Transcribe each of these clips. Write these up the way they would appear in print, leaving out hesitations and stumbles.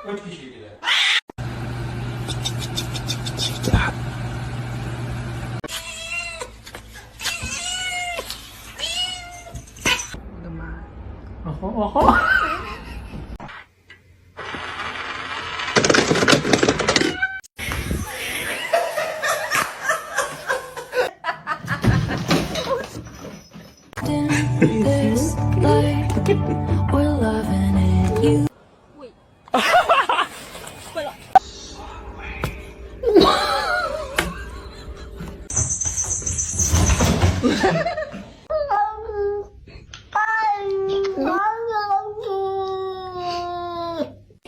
Kaç kişiydi? Oho, oho. This life, we're loving it. You.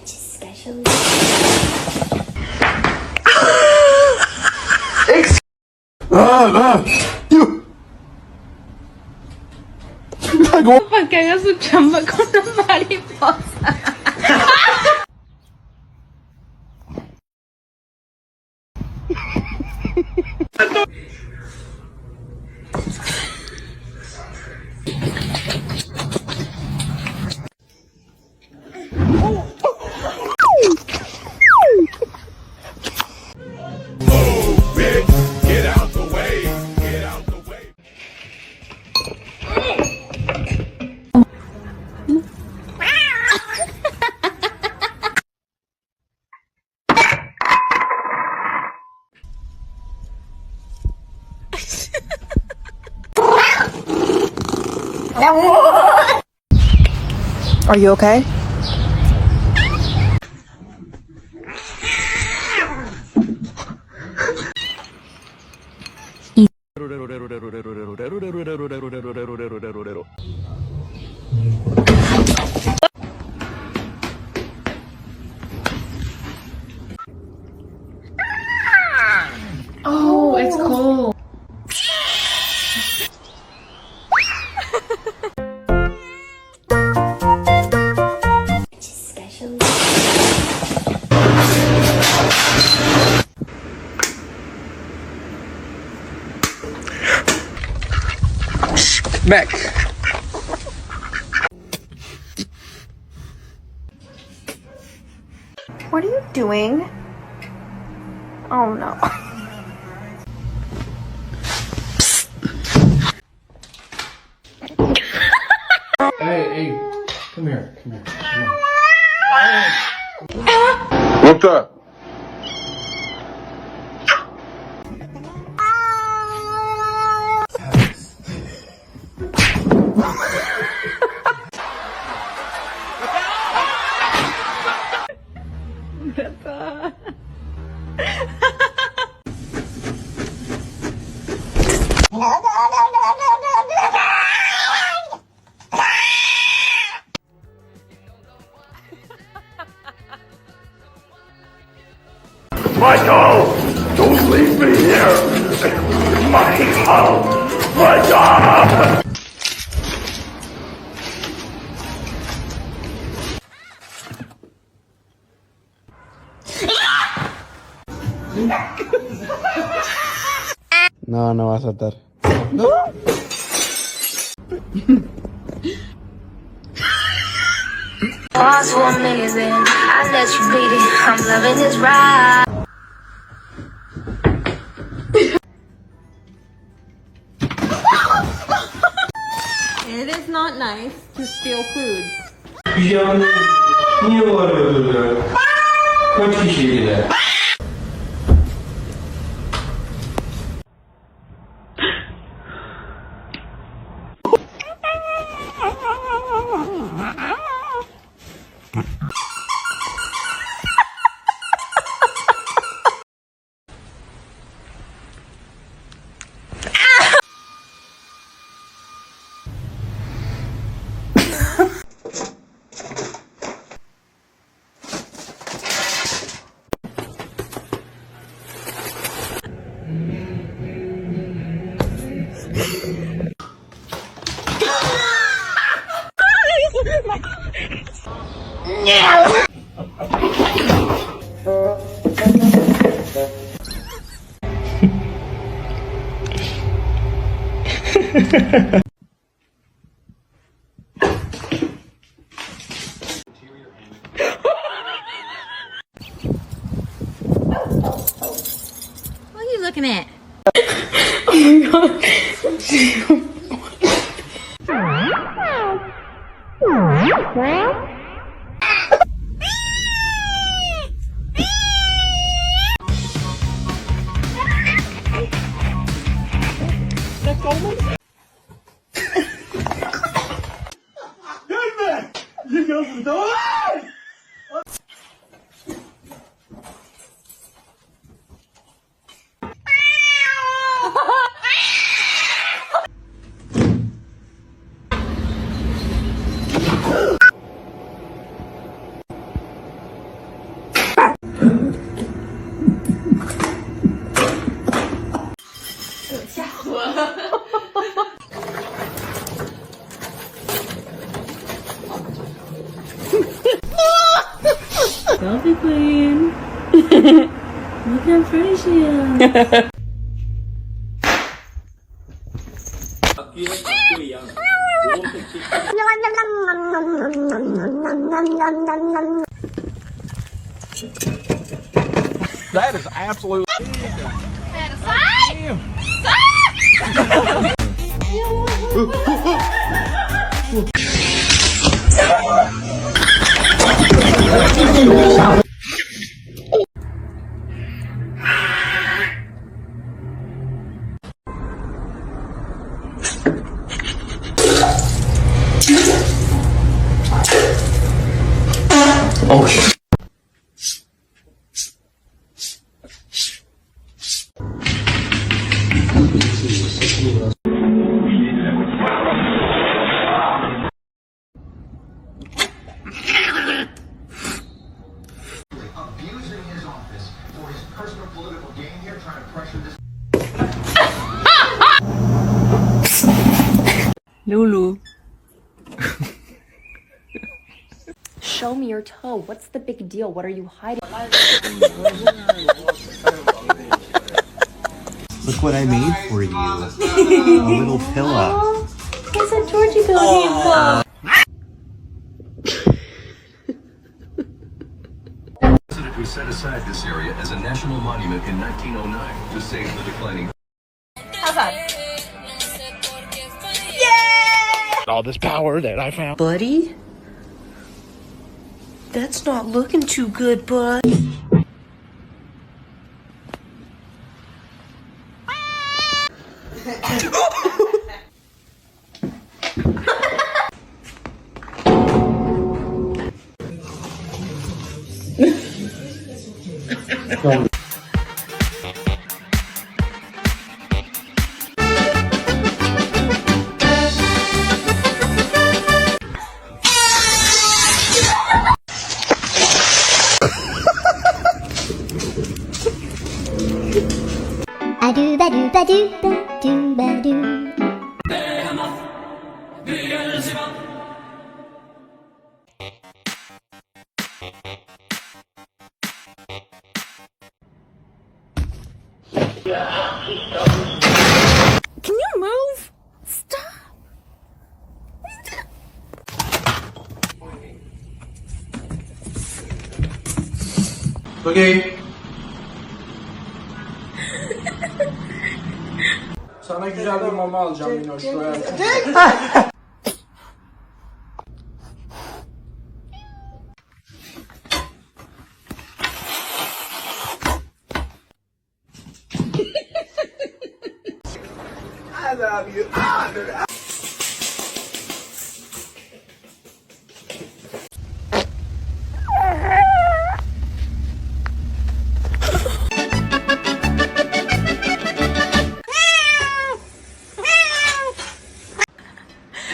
Special. Para que haga su chamba con una mariposa. Are you okay? Oh, it's cold. Special. Mac. What are you doing? Oh no. Hey, come here, come here. Come What's up? Michael, don't leave me here. Michael, Michael. No, no va a saltar. Oh, so amazing. I let you beat it. I'm loving this ride. It is not nice to steal food. Pijamanı niye var öldürdü? Kaç kişiydi? at it. Selfie queen. Look how pretty she is. That is absolutely. Oh shit. Abusing his office for his personal political gain here, trying to pressure this. Lulu. Show me your toe. What's the big deal? What are you hiding? Look what I made for you. A little pillow. It's a Georgie Bill. We set aside this area as a national monument in 1909 to save the declining. How's that? All this power that I found. Buddy? That's not looking too good, bud. I do ba do ba do ba do ba do. Can you move? Stop. Okay. Sana güzel bir mama alacağım Minoş. I love you.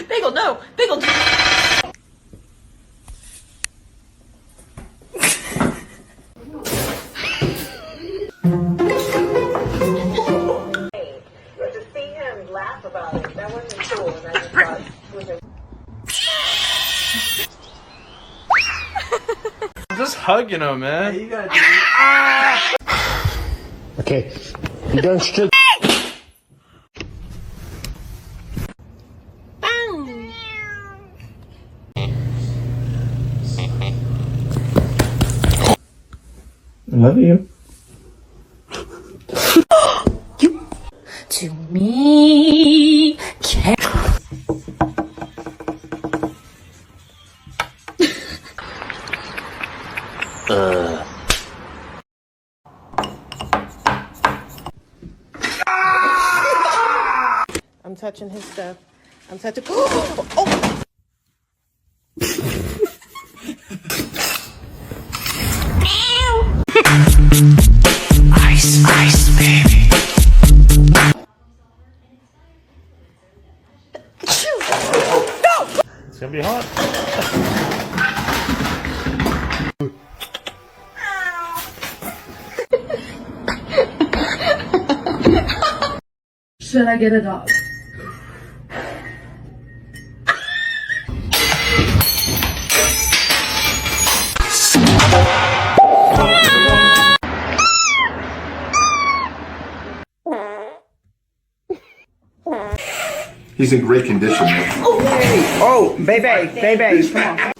Bagel, no! Bagel! I'm just hugging him, man. You gotta do Okay. You done shit. I love you. Me. I'm touching his stuff. I'm touching. Oh! Ice, ice, baby. It's gonna be hot. Should I get a dog? He's in great condition. Oh, baby, come on.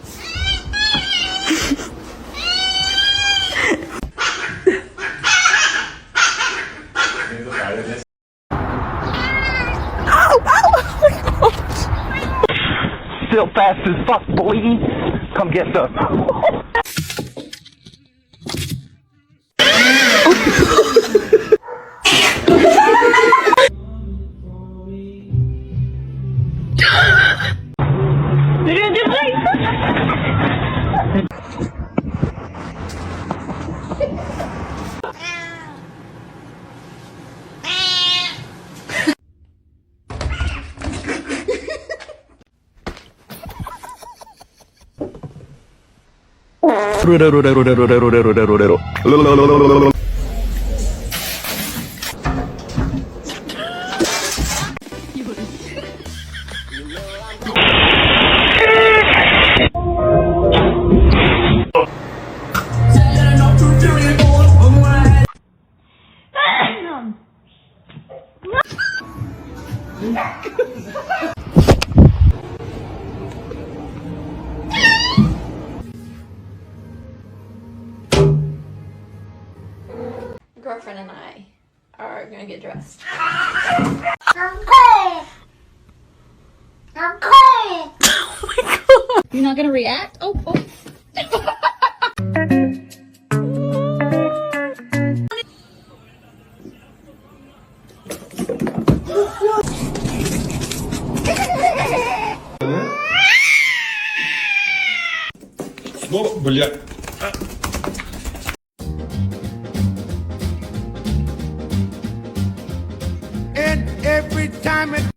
Still fast as fuck, boy. Come get some. Girlfriend and I are gonna get dressed. I'm crying. I'm crying. You're not gonna react? Oh. Бля. And every time it